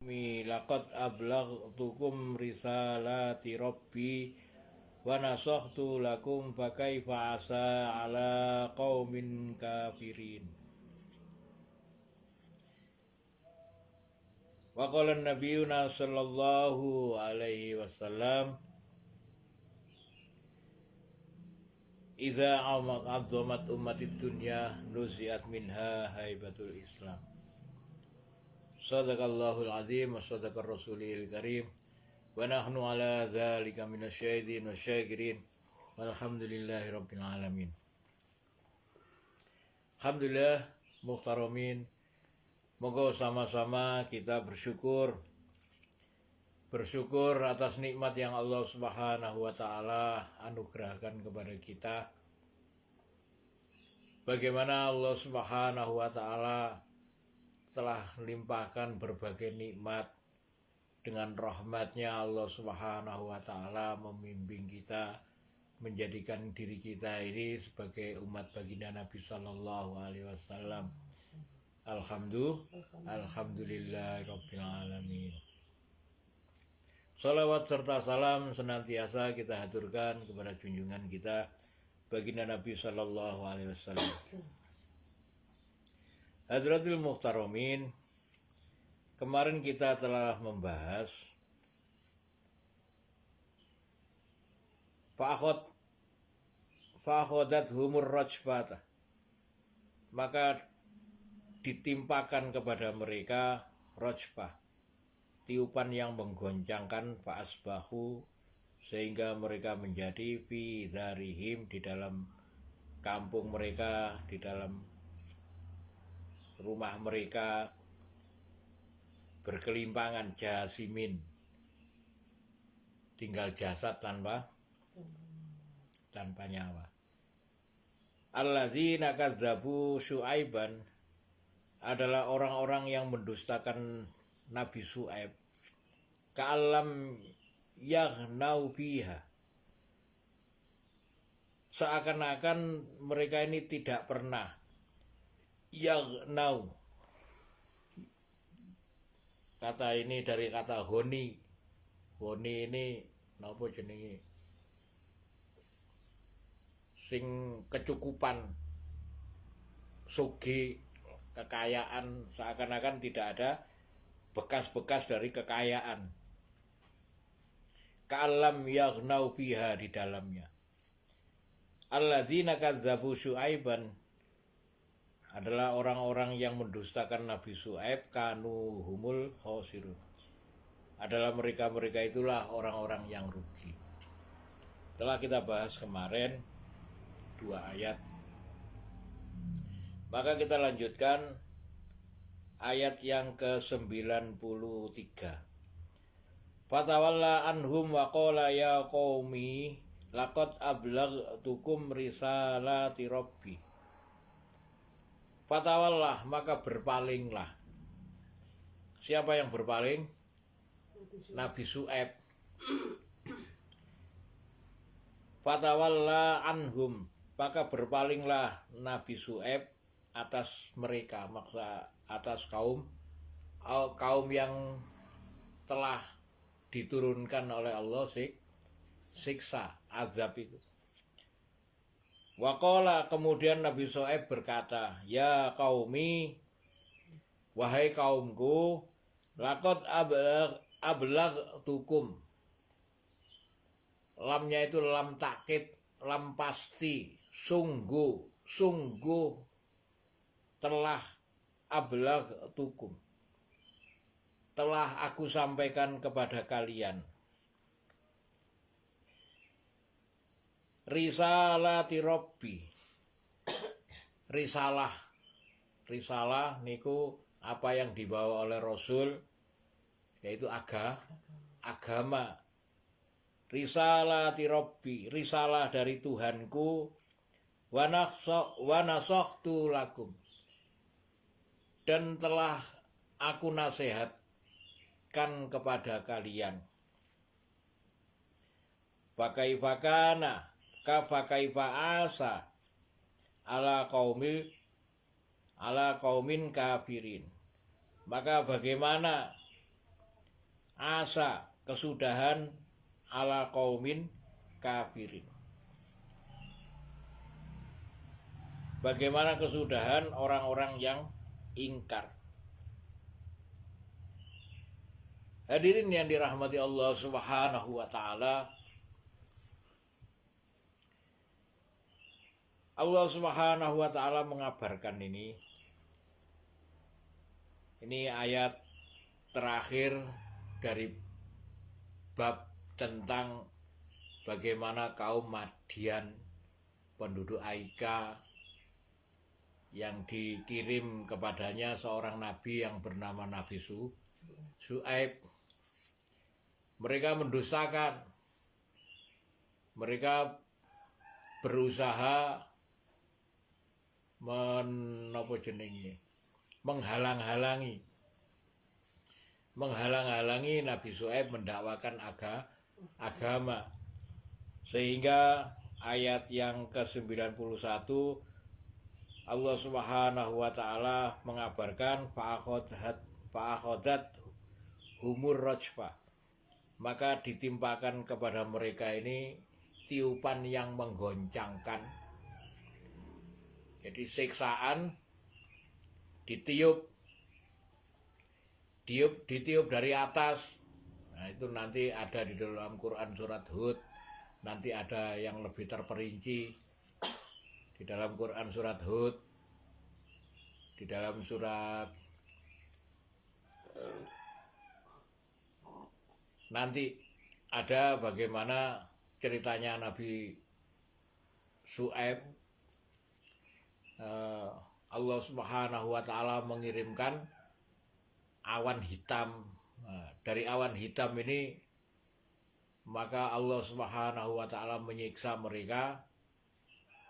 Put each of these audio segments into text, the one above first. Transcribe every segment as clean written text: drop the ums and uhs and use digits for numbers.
Laqad ablaghtukum risalati rabbi wa nasakhtu lakum fa kaifa asa ala qaumin kafirin. Wa qala nabiyuna sallallahu alaihi wasallam idza azamat ummatid dunya nuziat minha haibatul Islam. Sadaqallahul azim wa sadaqar rasulil karim wa nahnu ala dzalika minasyahidin wasyakirin walhamdulillahi rabbil alamin. Alhamdulillah muhtaramin, moga sama-sama kita bersyukur atas nikmat yang Allah Subhanahu wa taala anugerahkan kepada kita. Bagaimana Allah Subhanahu wa taala telah limpahkan berbagai nikmat. Dengan rahmatnya Allah Subhanahu wa ta'ala membimbing kita, menjadikan diri kita ini sebagai umat baginda Nabi Sallallahu Alaihi Wasallam. Alhamdulillahirabbil alamin. Salawat serta salam senantiasa kita haturkan kepada junjungan kita baginda Nabi Sallallahu Alaihi Wasallam. Hadratil muhtaramin, kemarin kita telah membahas fa'akhodat humur rajfata, maka ditimpakan kepada mereka rajfah, tiupan yang menggoncangkan, fa'asbahu, sehingga mereka menjadi fi dharihim, di dalam kampung mereka, di dalam rumah mereka, berkelimpangan, jasimin, tinggal jasad tanpa nyawa. Alladzina kadzabu Syu'aiban, adalah orang-orang yang mendustakan Nabi Syu'aib, ka'alam yaghnau fiha, seakan-akan mereka ini tidak pernah yaghnau. Kata ini dari kata honi. Honi ini napa jenenge? Sing kecukupan, sugih, kekayaan, seakan-akan tidak ada bekas-bekas dari kekayaan. Ka'alam yaghnau fiha, di dalamnya. Alladzina kadzabu Syu'aiban, adalah orang-orang yang mendustakan Nabi Syu'aib, kanu humul khosirun, adalah mereka-mereka itulah orang-orang yang rugi. Telah kita bahas kemarin 2 ayat. Maka kita lanjutkan ayat yang ke-93. Fatawalla anhum wa qala ya qaumi laqad ablaghtukum risalati rabbi. Fatawallah, maka berpalinglah. Siapa yang berpaling? Nabi Syu'aib. Fatawalla anhum, maka berpalinglah Nabi Syu'aib atas mereka, maksud atas kaum yang telah diturunkan oleh Allah siksa, azab itu. Waqala, kemudian Nabi Syu'aib berkata, ya qaumi, wahai kaumku, laqad ablaghtukum. Lamnya itu lam takkid, lam pasti, sungguh telah ablaghtukum, telah aku sampaikan kepada kalian risalati rabbi. Risalah niku apa yang dibawa oleh Rasul, yaitu agama. Risalati rabbi, risalah dari Tuhanku, wa nasakhtu lakum, dan telah aku nasihatkan kepada kalian. Fakaifa asa ala qaumin kafirin, maka bagaimana asa kesudahan ala qaumin kafirin. Bagaimana kesudahan orang-orang yang ingkar. Hadirin yang dirahmati Allah Subhanahu wa taala. Allah Subhanahu wa taala mengabarkan ini ayat terakhir dari bab tentang bagaimana kaum Madian penduduk Aika yang dikirim kepadanya seorang nabi yang bernama Nabi Syuaib. Mereka mendustakan, mereka berusaha menghalang-halangi Nabi Syuaib mendakwakan agama. Sehingga ayat yang ke-91 Allah Subhanahu wa taala mengabarkan fa'akhodat humur rajfa. Maka ditimpakan kepada mereka ini tiupan yang menggoncangkan. Jadi siksaan ditiup dari atas. Nah, itu nanti ada di dalam Quran surat Hud. Nanti ada yang lebih terperinci di dalam Quran surat Hud, di dalam surat nanti ada bagaimana ceritanya Nabi Syuaib. Allah Subhanahu wa taala mengirimkan awan hitam. Dari awan hitam ini maka Allah Subhanahu wa taala menyiksa mereka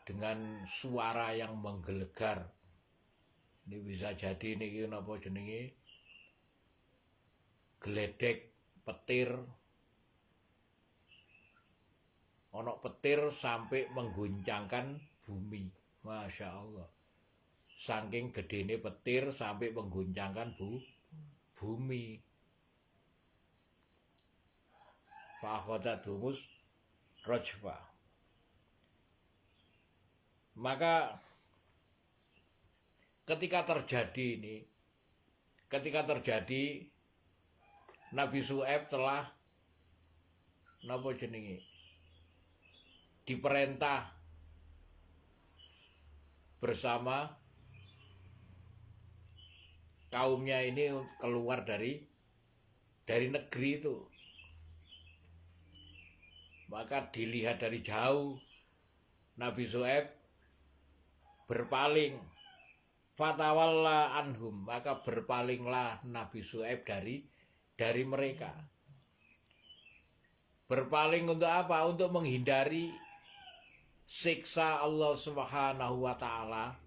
dengan suara yang menggelegar. Ini bisa jadi niki napa jenenge geledek, petir. Ono petir sampai mengguncangkan bumi. Masya Allah. Saking gedene petir sampai mengguncangkan bumi. Fa'akhodahumus rajfa. Maka ketika terjadi Nabi Syuaib telah diperintah bersama kaumnya ini keluar dari negeri itu. Maka dilihat dari jauh Nabi Syuaib berpaling, fatawalla anhum, maka berpalinglah Nabi Syuaib dari mereka. Berpaling untuk apa? Untuk menghindari siksa Allah Subhanahu wa taala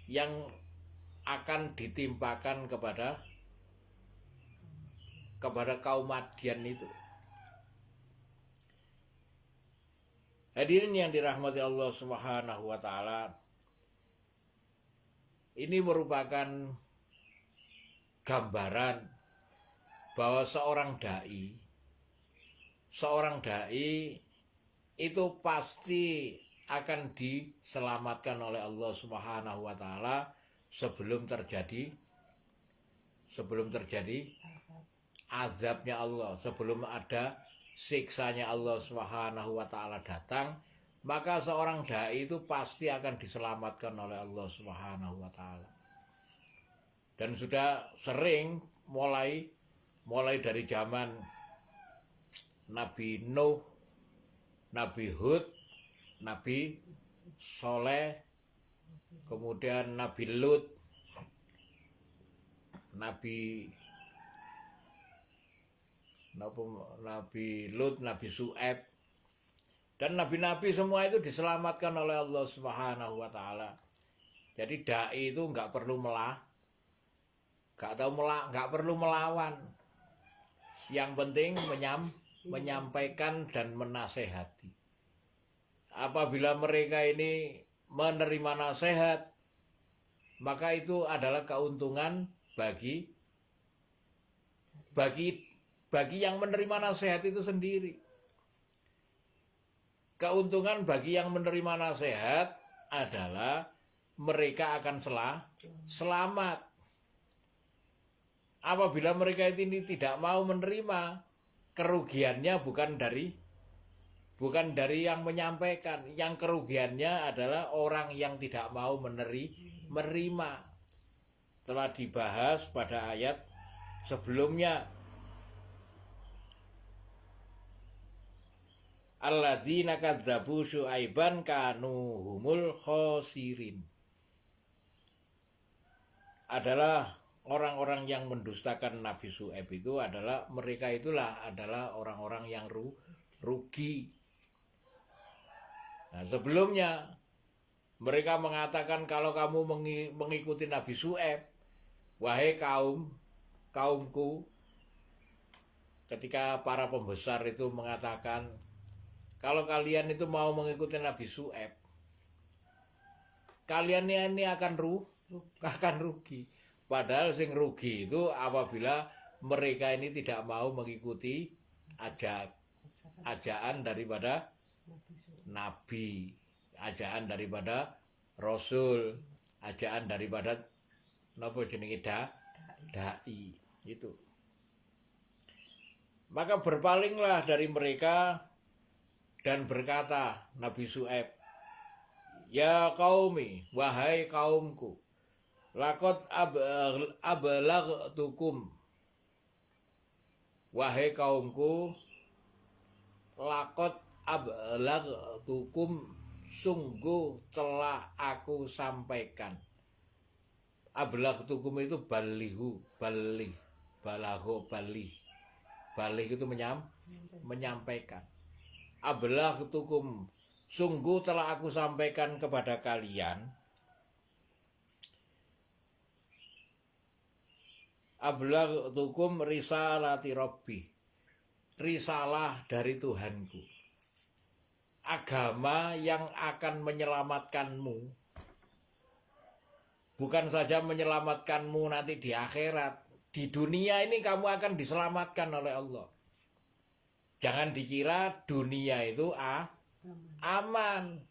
yang akan ditimpakan kepada kaum Madian itu. Hadirin yang dirahmati Allah Subhanahu wa taala, ini merupakan gambaran bahwa seorang dai itu pasti akan diselamatkan oleh Allah Subhanahu wa taala sebelum terjadi azabnya Allah, sebelum ada siksanya Allah Subhanahu wa taala datang, maka seorang dai itu pasti akan diselamatkan oleh Allah Subhanahu wa taala. Dan sudah sering mulai dari zaman Nabi Nuh, Nabi Hud, Nabi Soleh, kemudian Nabi Lut, Nabi Syuaib, dan nabi-nabi semua itu diselamatkan oleh Allah Subhanahu wa taala. Jadi dai itu nggak perlu melawan. Yang penting menyampaikan dan menasehati. Apabila mereka ini menerima nasihat, maka itu adalah keuntungan bagi bagi yang menerima nasihat itu sendiri. Keuntungan bagi yang menerima nasihat adalah mereka akan selamat. Apabila mereka ini tidak mau menerima, kerugiannya bukan dari yang menyampaikan. Yang kerugiannya adalah orang yang tidak mau menerima. Telah dibahas pada ayat sebelumnya. Alladzina kadzabu Syuaiban kanu humul khosirin. Adalah orang-orang yang mendustakan Nabi Syuaib itu adalah mereka adalah orang-orang yang rugi. Nah, sebelumnya mereka mengatakan kalau kamu mengikuti Nabi Syuaib, wahai kaumku, ketika para pembesar itu mengatakan kalau kalian itu mau mengikuti Nabi Syuaib, kalian ini akan rugi. Padahal sing rugi itu apabila mereka ini tidak mau mengikuti ajaan daripada Nabi, ajaan daripada Rasul, ajaan daripada napa jenenge dai itu. Maka berpalinglah dari mereka dan berkata Nabi Syuaib, ya qaumi, wahai kaumku, laqad ablagtukum, wahai kaumku, laqad ablagtukum, sungguh telah aku sampaikan. Ablagtukum itu balih itu menyampaikan. Ablagtukum, sungguh telah aku sampaikan kepada kalian. Ablagtukum risalati Rabbi, risalah dari Tuhanku, agama yang akan menyelamatkanmu, bukan saja menyelamatkanmu nanti di akhirat, di dunia ini kamu akan diselamatkan oleh Allah. Jangan dikira dunia itu aman.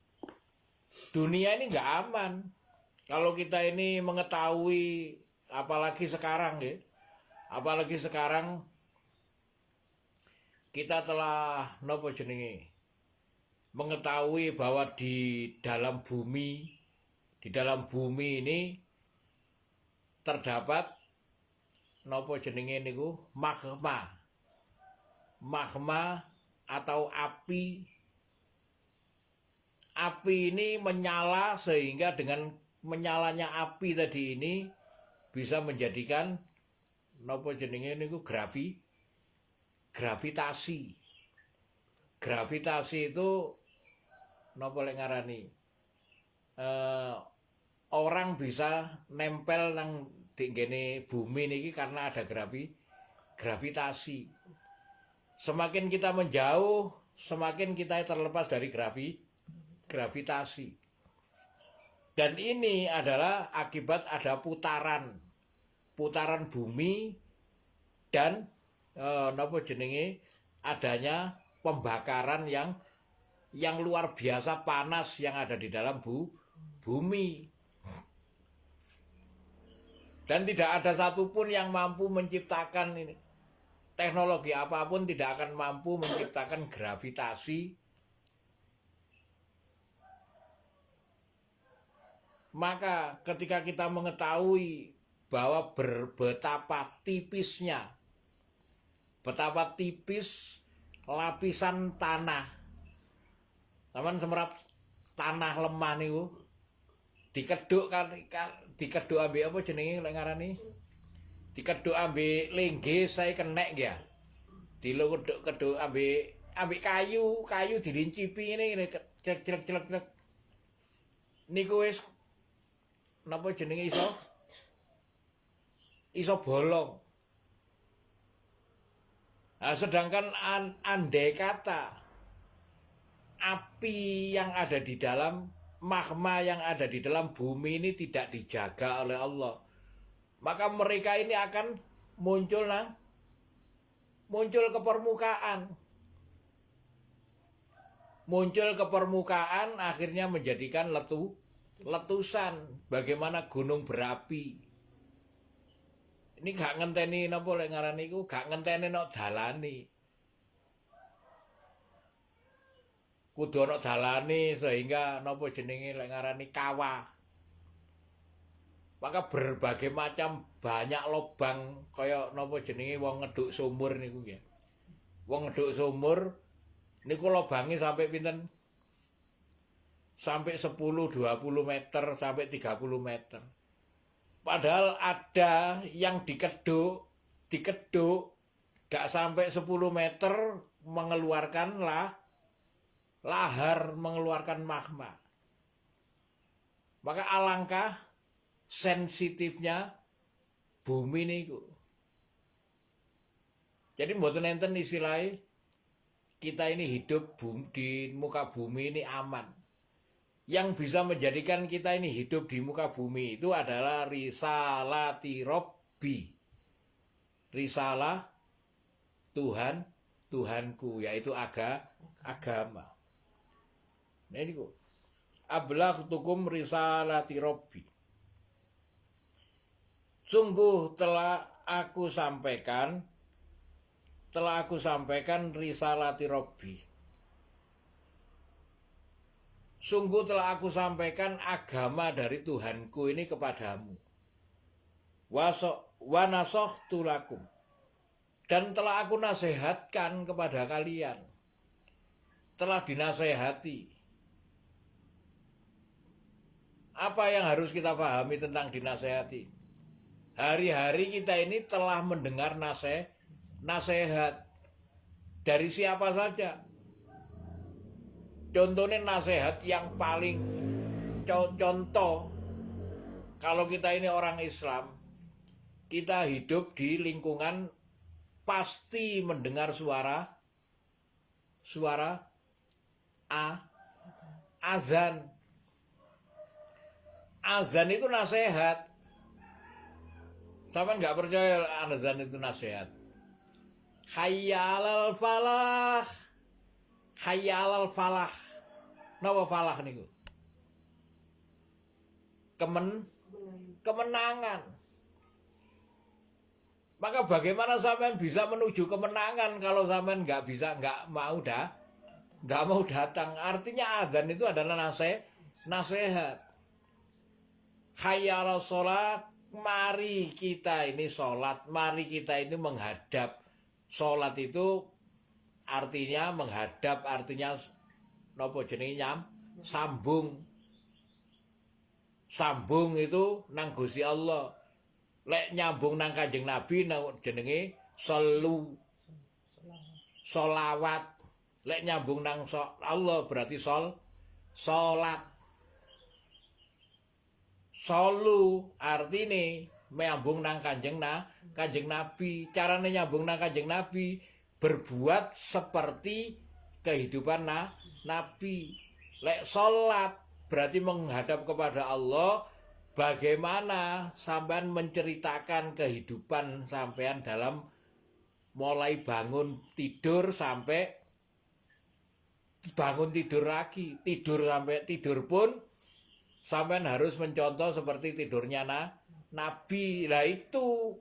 Dunia ini nggak aman. Kalau kita ini mengetahui, apalagi sekarang kita telah mengetahui bahwa di dalam bumi ini terdapat magma atau api. Api ini menyala, sehingga dengan menyalanya api tadi ini bisa menjadikan gravitasi. Gravitasi itu orang bisa nempel nang dinggene bumi niki karena ada gravitasi. Semakin kita menjauh, semakin kita terlepas dari gravitasi. Dan ini adalah akibat ada putaran bumi dan adanya pembakaran yang luar biasa panas yang ada di dalam bumi. Dan tidak ada satupun yang mampu menciptakan ini. Teknologi apapun tidak akan mampu menciptakan gravitasi. Maka ketika kita mengetahui bahwa betapa tipis lapisan tanah, taman semerap tanah lemah niku dikeduk ambek apa jenenge lek ngarani, dikeduk ambek lengge saya kenek ya, keduk ambek kayu dirincipi ini celek niku wis napa jenenge iso bolong. Nah, sedangkan andai kata api yang ada di dalam, magma yang ada di dalam bumi ini tidak dijaga oleh Allah, maka mereka ini akan muncul muncul ke permukaan. Muncul ke permukaan akhirnya menjadikan letusan. Bagaimana gunung berapi. Ini gak ngenteni napa lek ngarani iku, gak ngenteni nek dalani. Kudu ana dalane sehingga napa jenenge lek ngarani kawah. Maka berbagai macam banyak lobang kaya napa jenenge wong ngeduk sumur niku nggih. Wong ngeduk sumur niku lobange sampai pinten? Sampai 10, 20 meter, sampai 30 meter. Padahal ada yang dikeduk gak sampai 10 meter mengeluarkan lahar, mengeluarkan magma. Maka alangkah sensitifnya bumi niku. Jadi mboten enten istilahnya kita ini hidup di muka bumi ini aman. Yang bisa menjadikan kita ini hidup di muka bumi itu adalah risalati Robbi. Risalah Tuhan, Tuhanku, yaitu agama. Nah ini kok. Ablaghtukum risalati Robbi. Sungguh telah aku sampaikan risalati Robbi. Sungguh telah aku sampaikan agama dari Tuhanku ini kepadamu. Wa nasohtu lakum. Dan telah aku nasihatkan kepada kalian. Telah dinasehati. Apa yang harus kita pahami tentang dinasehati? Hari-hari kita ini telah mendengar nasihat. Dari siapa saja? Contohnya nasihat yang paling contoh, kalau kita ini orang Islam, kita hidup di lingkungan pasti mendengar suara azan. Azan itu nasihat. Sampai nggak percaya azan itu nasihat. Hayya 'alal falah. Hayya 'alal falah. Napa falah niku? Kemenangan. Maka bagaimana sampean bisa menuju kemenangan kalau sampean nggak mau datang? Artinya azan itu adalah nasihat. Hayya 'alal sholat, mari kita ini sholat, mari kita ini menghadap. Sholat itu artinya menghadap, artinya napa jenenge sambung. Sambung itu nang Gusti Allah. Lek nyambung nang Kanjeng Nabi jenenge sholawat. Lek nyambung nang Allah berarti sholat. Solu artine nyambung nang Kanjeng Nabi. Carane nyambung nang Kanjeng Nabi berbuat seperti kehidupan Nabi. Lek sholat berarti menghadap kepada Allah. Bagaimana sampean menceritakan kehidupan sampean dalam mulai bangun tidur sampai bangun tidur lagi. Tidur sampai tidur pun sampean harus mencontoh seperti tidurnya Nabi. Nah itu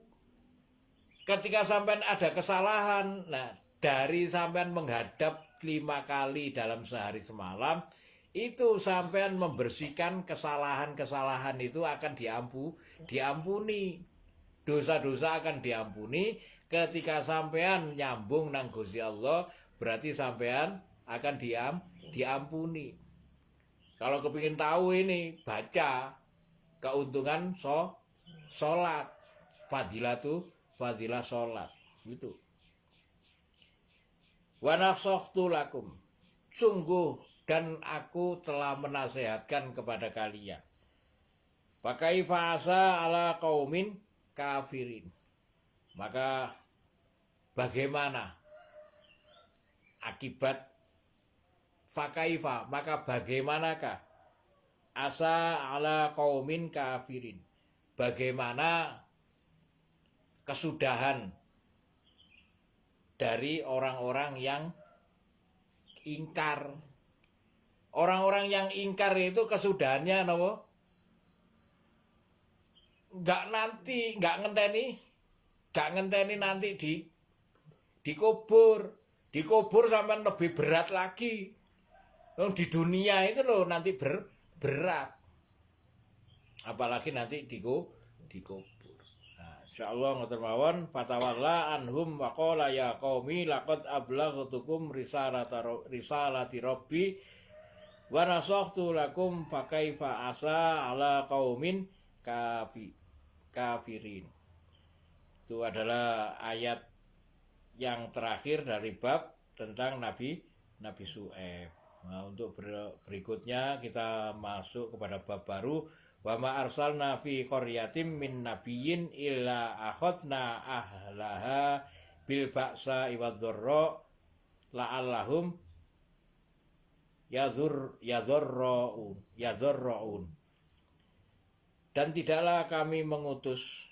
ketika sampean ada kesalahan, nah dari sampean menghadap 5 kali dalam sehari semalam, itu sampean membersihkan kesalahan-kesalahan itu akan diampuni. Dosa-dosa akan diampuni. Ketika sampean nyambung nang Gusti Allah, berarti sampean akan diampuni. Kalau kepingin tahu ini, baca keuntungan sholat. Fadilah sholat. Gitu. Wa nasohtu lakum. Sungguh dan aku telah menasehatkan kepada kalian. Pakaifa asa ala qaumin kafirin. Maka bagaimana akibat fakaifa, maka bagaimanakah asa ala qaumin kafirin, bagaimana kesudahan dari orang-orang yang ingkar. Orang-orang yang ingkar itu kesudahannya napa? Nggak ngenteni nanti dikubur. Dikubur sampai lebih berat lagi. Di dunia itu loh nanti berat. Apalagi nanti dikubur. Nah, insyaallah ngoten mawon fatawalla anhum wa qala ya qaumi laqad ablaghtukum risalati rabbi wa nasakhtu lakum fa kaifa asa ala qaumin kafirin. Itu adalah ayat yang terakhir dari bab tentang Nabi Syuaib. Nah, untuk berikutnya kita masuk kepada bab baru. Wa ma arsalna fi qaryatin min nabiyyin illa akhadna ahlaha bil ba'sa wad dharra la'allahum yadhurraun. Dan tidaklah kami mengutus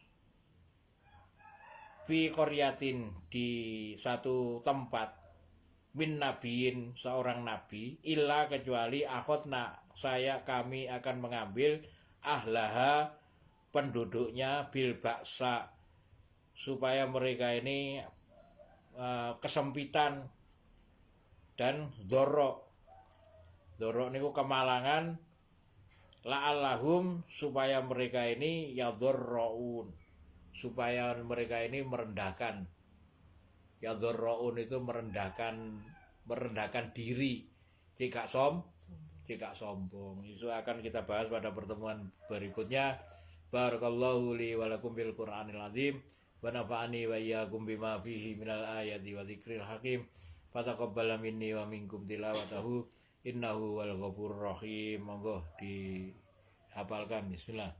fi qaryatin di satu tempat min nabiin seorang nabi illa kecuali akhadna kami akan mengambil ahlaha penduduknya bil ba'sa supaya mereka ini kesempitan dan dorok niku kemalangan la'allahum supaya mereka ini yadhurraun supaya mereka ini merendahkan. Yadhurraun itu merendahkan diri, tidak sombong. Itu akan kita bahas pada pertemuan berikutnya. Barakallahu li wa lakum bil Qur'anil azim wa nafa'ani wa iyyakum bima fihi minal ayati wa dzikril hakim. Fataqabbal minni wa minkum tilawatahu innahu wal ghafurur rahim. Monggo dihafalkan. Bismillah.